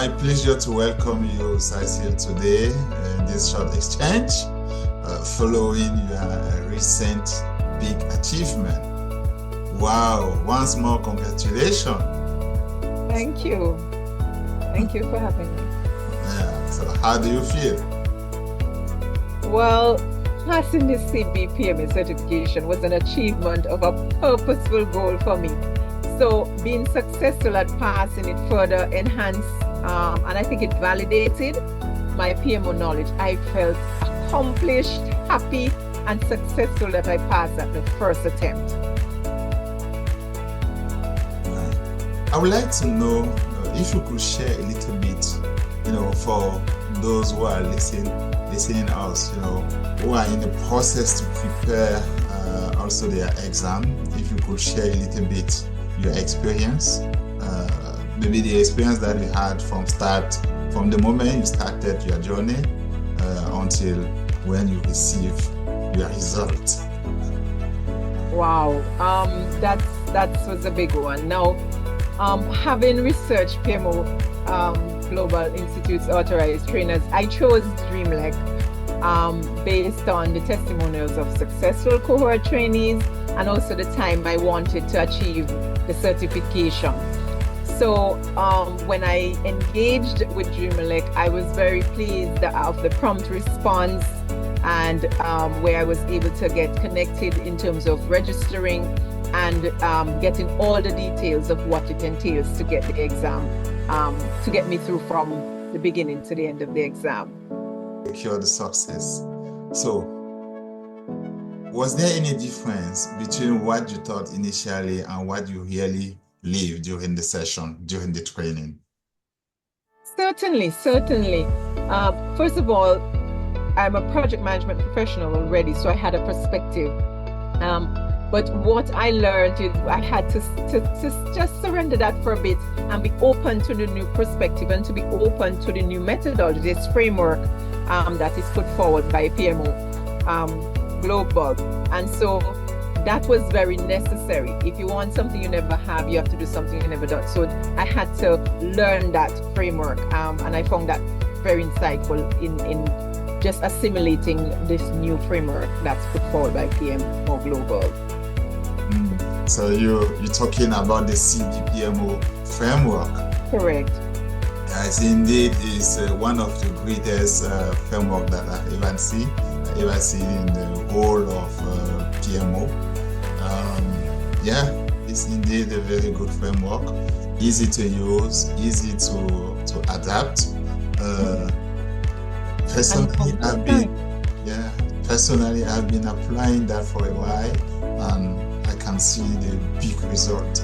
my pleasure to welcome you, Cicyln, today in this short exchange following your recent big achievement. Wow, once more, congratulations. Thank you. Thank you for having me. Yeah, so how do you feel? Well, passing this CB-PMO certification was an achievement of a purposeful goal for me. So being successful at passing it further enhanced, and I think it validated my PMO knowledge. I felt accomplished, happy, and successful that I passed at the first attempt. I would like to know if you could share a little bit, for those who are listening us, who are in the process to prepare also their exam. If you could share a little bit your experience, maybe the experience that you had from the moment you started your journey until when you receive your result. Wow, that was a big one. Now, having researched PMO Global Institute's authorized trainers, I chose Dreamelec based on the testimonials of successful cohort trainees and also the time I wanted to achieve the certification. So when I engaged with Dreamelec, I was very pleased of the prompt response and where I was able to get connected in terms of registering and getting all the details of what it entails to get the exam, to get me through from the beginning to the end of the exam. Secure the success. So, was there any difference between what you thought initially and what you really lived during the session, during the training? Certainly. First of all, I'm a project management professional already, so I had a perspective. But what I learned is I had to just surrender that for a bit and be open to the new perspective and to be open to the new methodology, this framework that is put forward by PMO Global. And so that was very necessary. If you want something you never have, you have to do something you never done. So I had to learn that framework, and I found that very insightful in just assimilating this new framework that's put forward by PMO Global. So you're talking about the CB-PMO framework. Correct. Yes, indeed, is one of the greatest framework that I've ever seen in the whole of PMO. It's indeed a very good framework, easy to use, easy to adapt. Personally, I've been applying that for a while, and I can see the big result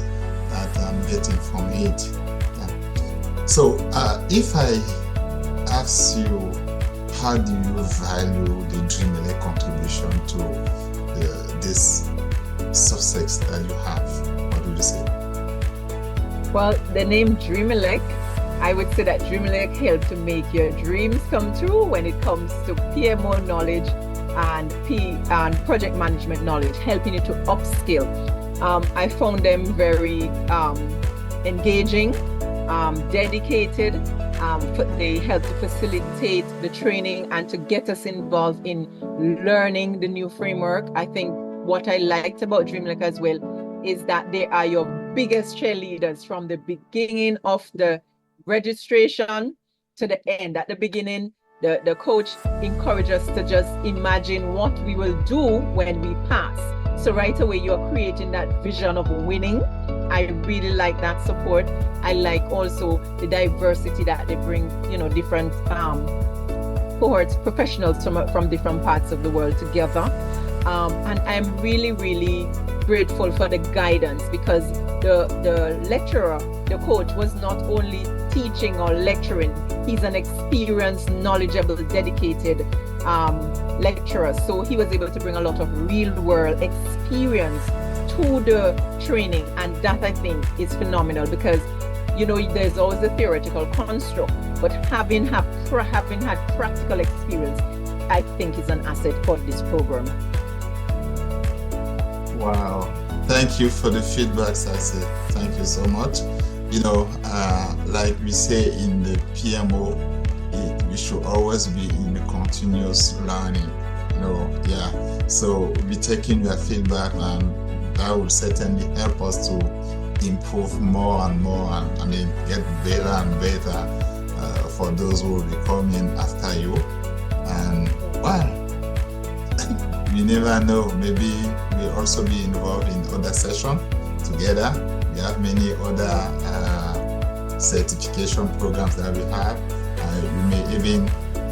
that I'm getting from it. Yeah. So, if I ask you, how do you value the Dreamelec contribution to this success that you have? What would you say? Well, the name Dreamelec, I would say that Dreamelec helped to make your dreams come true when it comes to PMO knowledge and project management knowledge, helping you to upskill. I found them very engaging, dedicated. They help to facilitate the training and to get us involved in learning the new framework. I think what I liked about Dreamelec as well is that they are your biggest cheerleaders from the beginning of the registration to the end. At the beginning, the coach encouraged us to just imagine what we will do when we pass. So right away, you're creating that vision of winning. I really like that support. I like also the diversity that they bring, different cohorts, professionals from different parts of the world together. And I'm really, really grateful for the guidance, because the lecturer, the coach, was not only teaching or lecturing, he's an experienced, knowledgeable, dedicated lecturer. So he was able to bring a lot of real world experience to the training, and that I think is phenomenal, because there's always a theoretical construct, but having had practical experience, I think is an asset for this program. Wow, thank you for the feedback, Cicyln. Thank you so much. Like we say in the PMO, we should always be in the continuous learning. So we'll be taking your feedback, and that will certainly help us to improve more and more, and get better and better for those who will be coming after you. And you never know, maybe we'll also be involved in other sessions together. We have many other certification programs that we have. We may even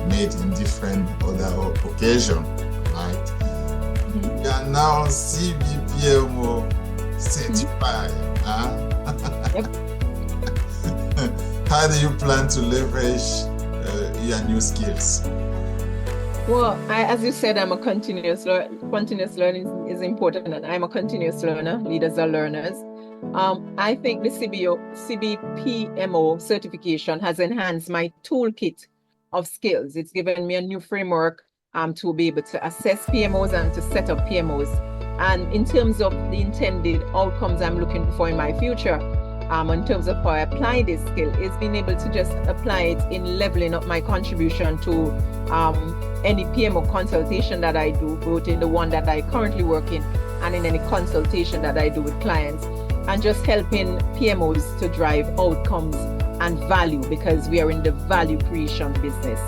meet in different other occasions, right? We are now CB-PMO certified. Yep. How do you plan to leverage your new skills? Well, as you said, I'm a continuous learning is important, and I'm a continuous learner. Leaders are learners. I think the CB-PMO certification has enhanced my toolkit of skills. It's given me a new framework to be able to assess PMOs and to set up PMOs. And in terms of the intended outcomes I'm looking for in my future, in terms of how I apply this skill, is being able to just apply it in leveling up my contribution to any PMO consultation that I do, both in the one that I currently work in and in any consultation that I do with clients, and just helping PMOs to drive outcomes and value, because we are in the value creation business.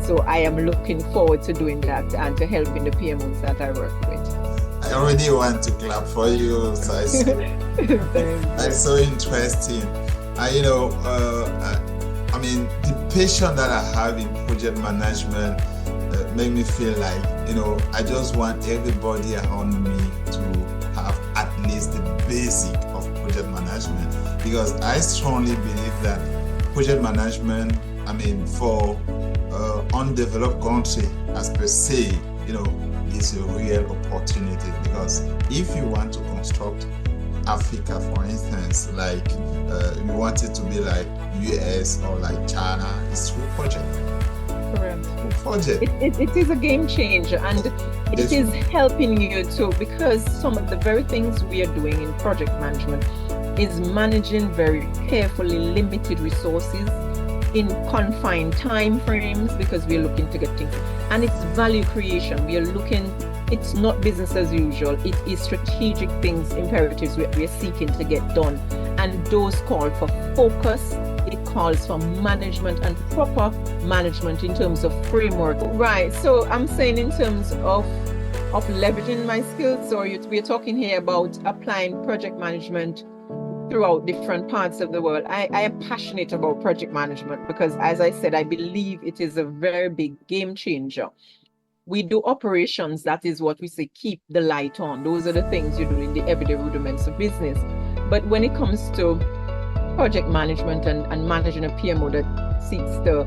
So I am looking forward to doing that and to helping the PMOs that I work with. I already want to clap for you. So it's so interesting. The passion that I have in project management make me feel like, I just want everybody around me to have at least the basic of project management, because I strongly believe that project management, for undeveloped country as per se, is a real opportunity, because if you want to construct Africa, for instance, like you want it to be like US or like China, it's through project. Correct. Project. It is a game changer, and it is helping you to, because some of the very things we are doing in project management is managing very carefully limited resources in confined time frames, because we are looking to get things, and it's value creation. We are looking, it's not business as usual, it is strategic things, imperatives we are seeking to get done, and those call for focus. It calls for management and proper management in terms of framework. Right, so I'm saying in terms of leveraging my skills, or we're talking here about applying project management throughout different parts of the world. I am passionate about project management because, as I said, I believe it is a very big game changer. We do operations, that is what we say, keep the light on. Those are the things you do in the everyday rudiments of business. But when it comes to project management and managing a PMO that seeks to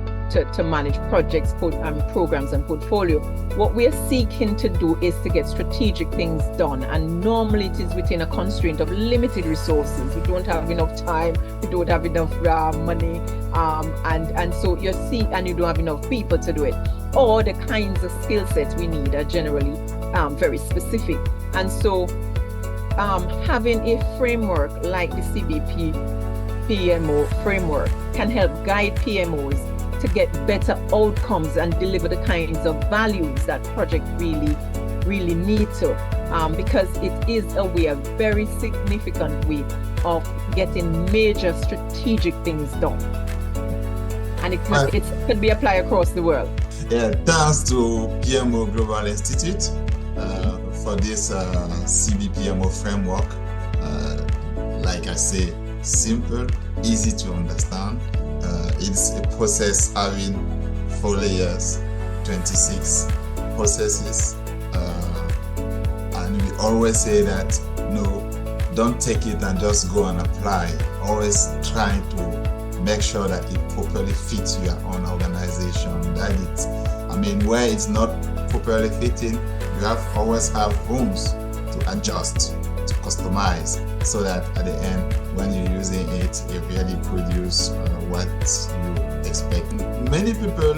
manage projects, programs and portfolio, what we are seeking to do is to get strategic things done, and normally it is within a constraint of limited resources. We don't have enough time, we don't have enough money, and so you don't have enough people to do it, or the kinds of skill sets we need are generally very specific. And so having a framework like the CB-PMO framework can help guide PMOs to get better outcomes and deliver the kinds of values that projects really need to, because it is a very significant way of getting major strategic things done, and it can be applied across the world. Yeah, thanks to PMO Global Institute for this CB-PMO framework. Like I say, simple, easy to understand. It's a process having 4 layers, 26 processes, and we always say that don't take it and just go and apply. Always trying to make sure that it properly fits your own organization. That where it's not properly fitting, you always have rooms to adjust, to customize, so that at the end, when you're using it, it really produce what you expect. Many people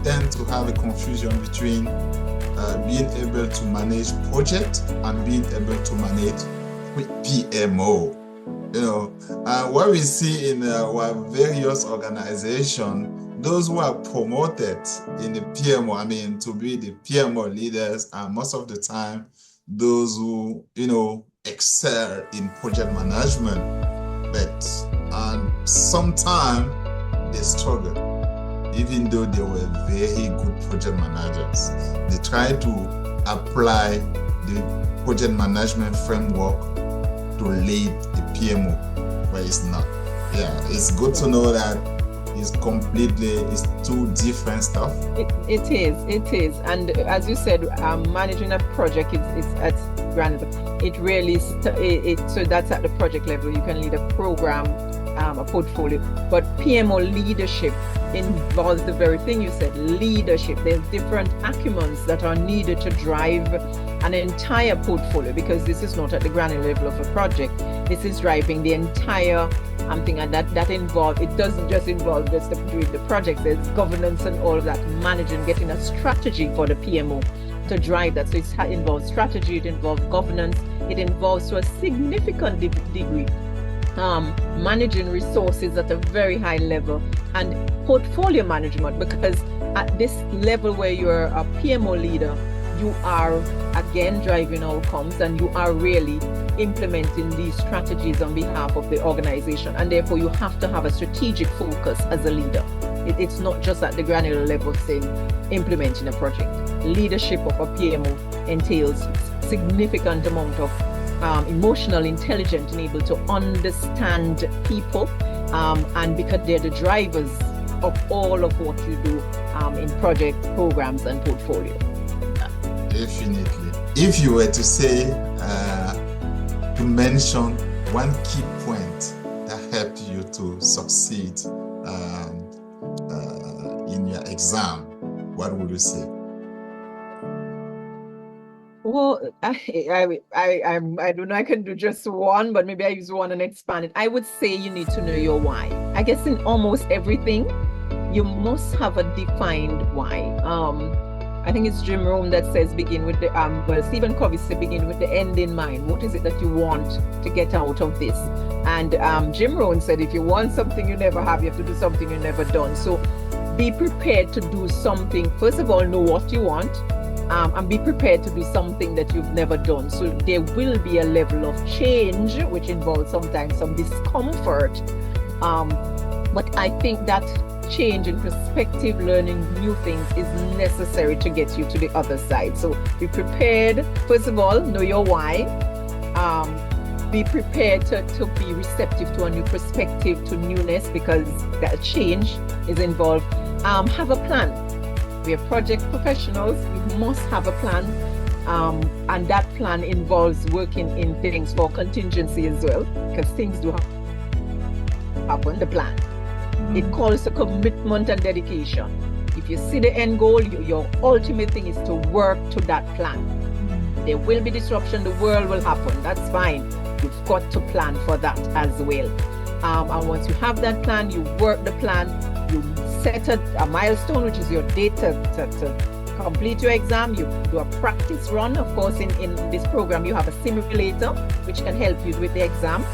tend to have a confusion between being able to manage project and being able to manage PMO. What we see in our various organizations, those who are promoted in the PMO, to be the PMO leaders, are most of the time those who, excel in project management, but sometimes they struggle, even though they were very good project managers. They try to apply the project management framework to lead the PMO, but it's not. Yeah, it's good to know that it's two different stuff. It is. And as you said, managing a project is at grand. It really so that's at the project level. You can lead a program, a portfolio, but PMO leadership involves the very thing you said, leadership. There's different acumens that are needed to drive an entire portfolio, because this is not at the granular level of a project. This is driving the entire thing, and that involve. It doesn't just involve just doing the project. There's governance and all of that, managing, getting a strategy for the PMO to drive that. So it involves strategy, it involves governance, it involves to a significant degree managing resources at a very high level, and portfolio management, because at this level where you're a PMO leader, you are again driving outcomes, and you are really implementing these strategies on behalf of the organization, and therefore you have to have a strategic focus as a leader. It's not just at the granular level saying implementing a project. Leadership of a PMO entails significant amount of emotional intelligence and able to understand people, and because they're the drivers of all of what you do in project programs and portfolio. Definitely. If you were to say, to mention one key point that helped you to succeed in your exam, what would you say? Well, I don't know, I can do just one, but maybe I use one and expand it. I would say you need to know your why. I guess in almost everything, you must have a defined why. I think it's Jim Rohn that says begin with the, Stephen Covey said begin with the end in mind. What is it that you want to get out of this? And Jim Rohn said if you want something you never have, you have to do something you've never done. So be prepared to do something. First of all, know what you want. And be prepared to do something that you've never done. So there will be a level of change, which involves sometimes some discomfort. But I think that change in perspective, learning new things, is necessary to get you to the other side. So be prepared. First of all, know your why. Be prepared to be receptive to a new perspective, to newness, because that change is involved. Have a plan. We are project professionals. You must have a plan, and that plan involves working in things for contingency as well, because things do happen. The plan. It calls for commitment and dedication. If you see the end goal, your ultimate thing is to work to that plan. There will be disruption. The world will happen. That's fine. You've got to plan for that as well. And once you have that plan, you work the plan. You set a milestone, which is your date to complete your exam. You do a practice run. Of course, in this program, you have a simulator, which can help you with the exam.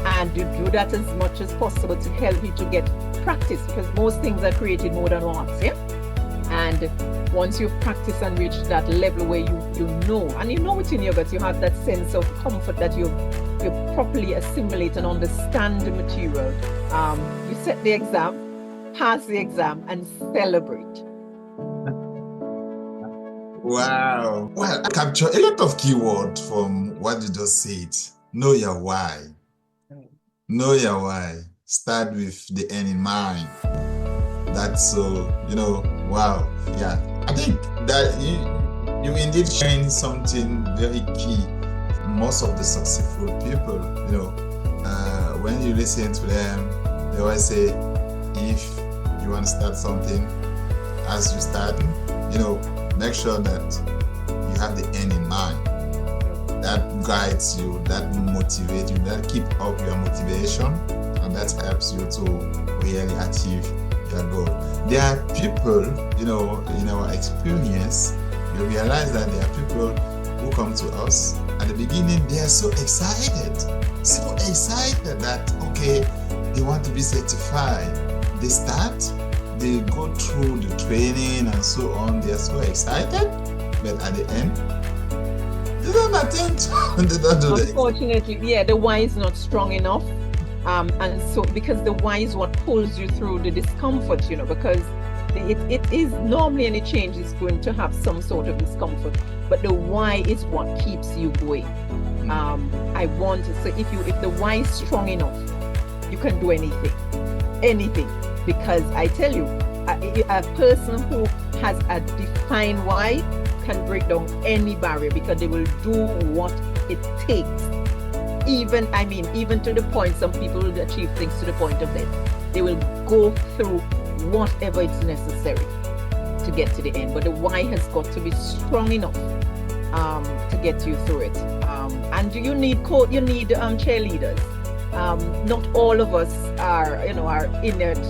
And you do that as much as possible to help you to get practice, because most things are created more than once. Yeah. And once you've practiced and reached that level where you know, and you know it in your gut, you have that sense of comfort that you properly assimilate and understand the material. You set the exam, pass the exam, and celebrate. Wow. Well, I capture a lot of keywords from what you just said. Know your why. Know your why. Start with the end in mind. That's so, wow. Yeah. I think that you indeed sharing something very key. Most of the successful people, when you listen to them, they always say, if you want to start something, as you start, make sure that you have the end in mind. That guides you, that motivates you, that keep up your motivation, and that helps you to really achieve your goal. There are people, in our experience, you realize that there are people who come to us at the beginning, they are so excited that, okay, they want to be certified. They start, they go through the training and so on. They are so excited, but at the end, they don't attend. They don't do that. Unfortunately, yeah, the why is not strong enough. And so because the why is what pulls you through the discomfort, because it is normally any change is going to have some sort of discomfort, but the why is what keeps you going. I want to say, if the why is strong enough, you can do anything, because I tell you, a person who has a defined why can break down any barrier, because they will do what it takes. Even to the point, some people will achieve things to the point of death. They will go through whatever is necessary to get to the end. But the why has got to be strong enough to get you through it. And you need cheerleaders. Not all of us are inert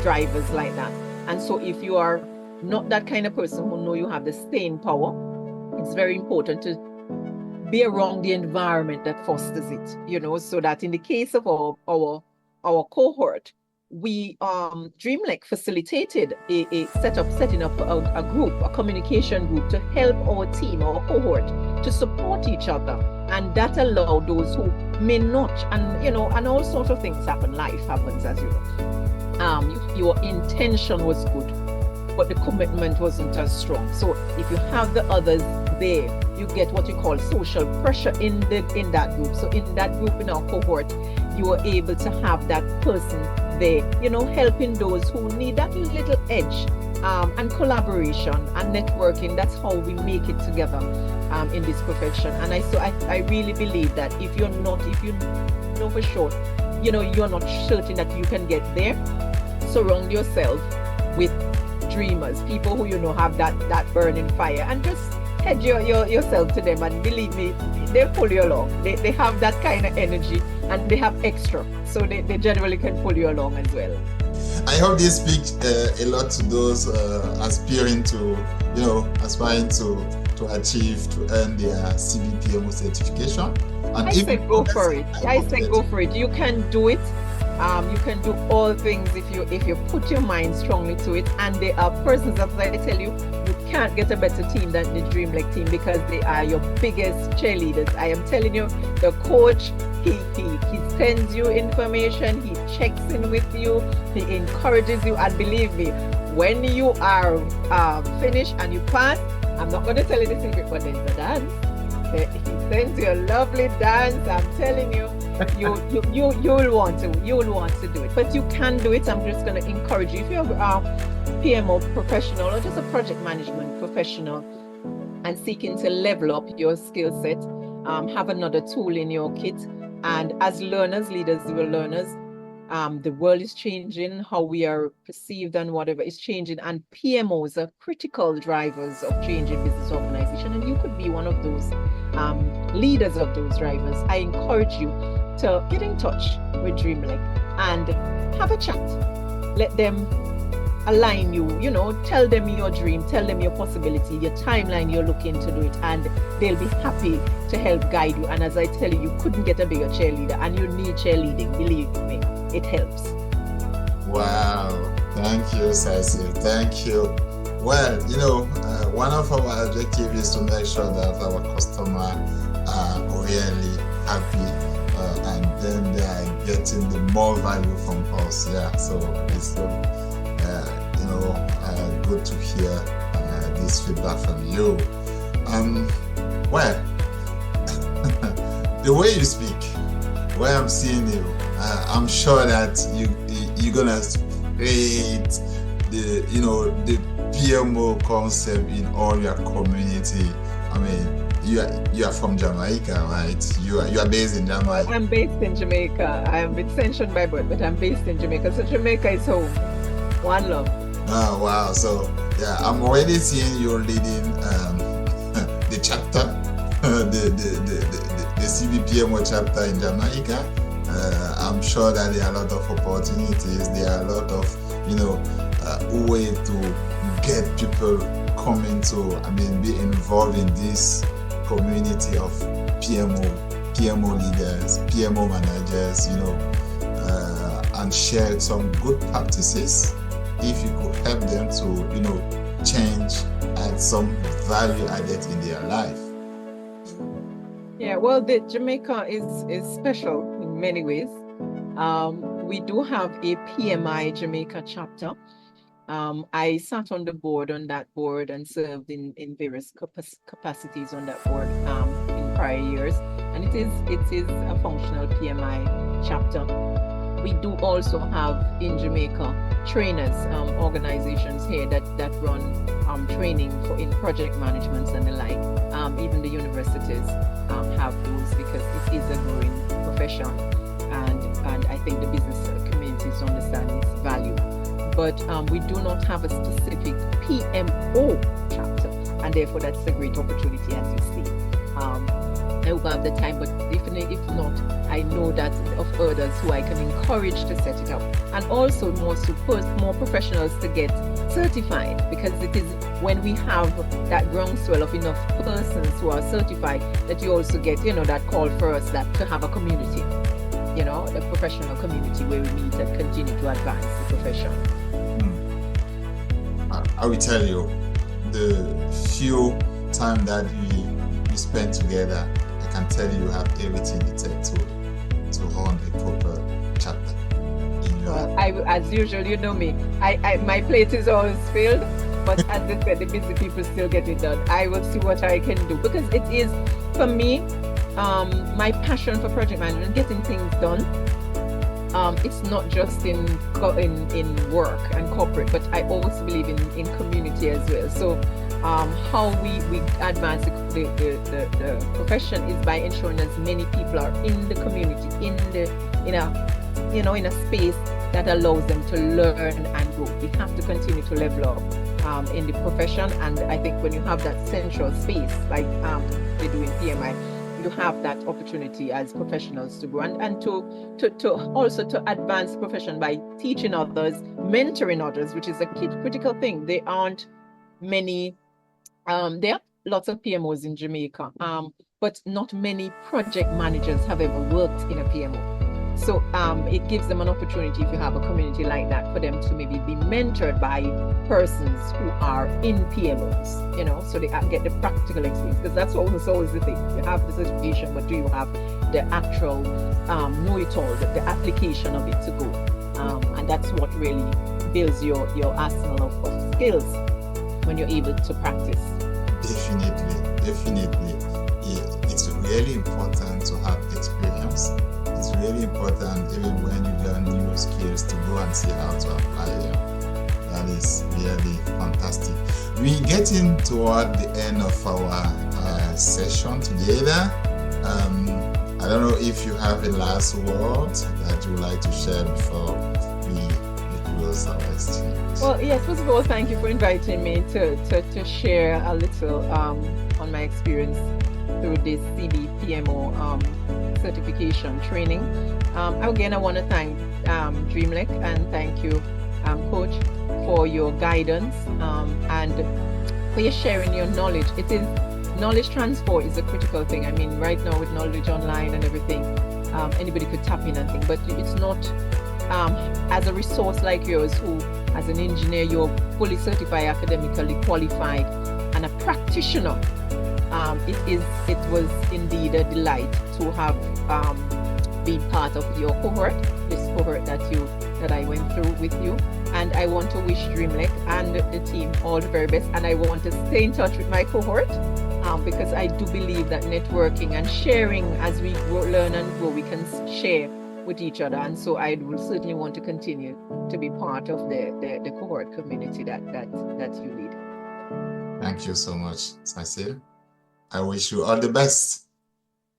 drivers like that. And so if you are not that kind of person who know you have the staying power, it's very important to be around the environment that fosters it, so that in the case of our cohort, we Dreamelec facilitated setting up a group, a communication group, to help our team, our cohort, to support each other, and that allowed those who may not, and all sorts of things happen. Life happens, as you know. Your intention was good, but the commitment wasn't as strong. So if you have the others there, you get what you call social pressure in that group. So in that group, in our cohort, you are able to have that person there, helping those who need that little edge, and collaboration and networking. That's how we make it together in this profession. And I really believe that if you know for sure, you're not certain that you can get there, surround yourself with dreamers, people who have that burning fire, and just head yourself to them, and believe me, they'll pull you along. They have that kind of energy, and they have extra, so they generally can pull you along as well. I hope this speaks a lot to those aspiring to achieve, to earn their CB-PMO certification. And I say go for it. You can do it. You can do all things if you put your mind strongly to it. And there are persons, as I tell you, you can't get a better team than the Dreamelec team, because they are your biggest cheerleaders. I am telling you, the coach, he sends you information, he checks in with you, he encourages you, and believe me, when you are finished and you pass, I'm not going to tell you the secret, but there's a dance. He sends you a lovely dance. I'm telling you, you'll want to do it. But you can do it. I'm just going to encourage you, if you're a PMO professional or just a project management professional and seeking to level up your skill set, have another tool in your kit. And as learners, leaders, we're learners. The world is changing, how we are perceived and whatever is changing, and PMOs are critical drivers of change in business organization, and you could be one of those leaders of those drivers. I encourage you to get in touch with Dreamelec and have a chat. Let them align you, tell them your dream, tell them your possibility, your timeline you're looking to do it, and they'll be happy to help guide you. And as I tell you, you couldn't get a bigger cheerleader, and you need cheerleading, believe me, it helps. Wow, thank you, Cicyln, thank you. Well, one of our objectives is to make sure that our customers are really happy, and then they are getting the more value from us. Yeah, so it's good to hear this feedback from you. Well, the way you speak, where I'm seeing you, I'm sure that you're gonna create the PMO concept in all your community. I mean, you are from Jamaica, right? You are based in Jamaica. I'm based in Jamaica. I am Vincentian by birth, but I'm based in Jamaica. So Jamaica is home. One love. Oh wow! So yeah, I'm already seeing you leading the chapter, the CB-PMO chapter in Jamaica. I'm sure that there are a lot of opportunities. There are a lot of way to get people coming to, be involved in this community of PMO leaders, PMO managers, and share some good practices. If you could help them to, change and some value added in their life. Yeah, well, Jamaica is special in many ways. We do have a PMI Jamaica chapter. I sat on the board on that board and served in various capacities on that board in prior years, and it is a functional PMI chapter. We do also have in Jamaica trainers, organizations here that run training in project management and the like. Even the universities have those because it is a growing profession, and I think the business communities understand its value. But we do not have a specific PMO chapter, and therefore that's a great opportunity, as you see. I hope I have the time, but if not, I know that of others who I can encourage to set it up, and also more professionals to get certified, because it is when we have that groundswell of enough persons who are certified that you also get, that call for us that to have a community, the professional community where we meet and continue to advance the profession. I will tell you, the few time that we spend together, I can tell you have everything it takes to run a proper chapter in your life. As usual, you know me, my plate is always filled, but as I said, the busy people still get it done. I will see what I can do, because it is, for me, my passion for project management, getting things done. It's not just in work and corporate, but I also believe in community as well. So how we advance the profession is by ensuring as many people are in the community, in a space that allows them to learn and grow. We have to continue to level up in the profession, and I think when you have that central space like they do in PMI, you have that opportunity as professionals to grow and to also to advance the profession by teaching others, mentoring others, which is a critical thing. There aren't many, there are lots of PMOs in Jamaica, but not many project managers have ever worked in a PMO. So it gives them an opportunity, if you have a community like that, for them to maybe be mentored by persons who are in PMOs, so they get the practical experience, because that's always the thing. You have the certification, but do you have the actual know-it-all, the application of it to go? And that's what really builds your arsenal of skills when you're able to practice. Definitely. It's really important to have experience. It's really important, even when you learn new skills, to go and see how to apply them. That is really fantastic. We're getting toward the end of our session together. I don't know if you have a last word that you would like to share before we close our exchange. Well, yes, first of all, thank you for inviting me to share a little on my experience through this CB-PMO certification training. Again, I want to thank Dreamelec and thank you, Coach, for your guidance and for your sharing your knowledge. Knowledge transfer is a critical thing. I mean, right now with knowledge online and everything, anybody could tap in and think, but it's not as a resource like yours, who as an engineer, you're fully certified, academically qualified, and a practitioner. It was indeed a delight to have been part of your cohort, this cohort that I went through with you. And I want to wish Dreamelec and the team all the very best. And I want to stay in touch with my cohort because I do believe that networking and sharing, as we learn and grow, we can share with each other. And so I will certainly want to continue to be part of the cohort community that you lead. Thank you so much, Cicyln. I wish you all the best.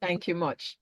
Thank you much.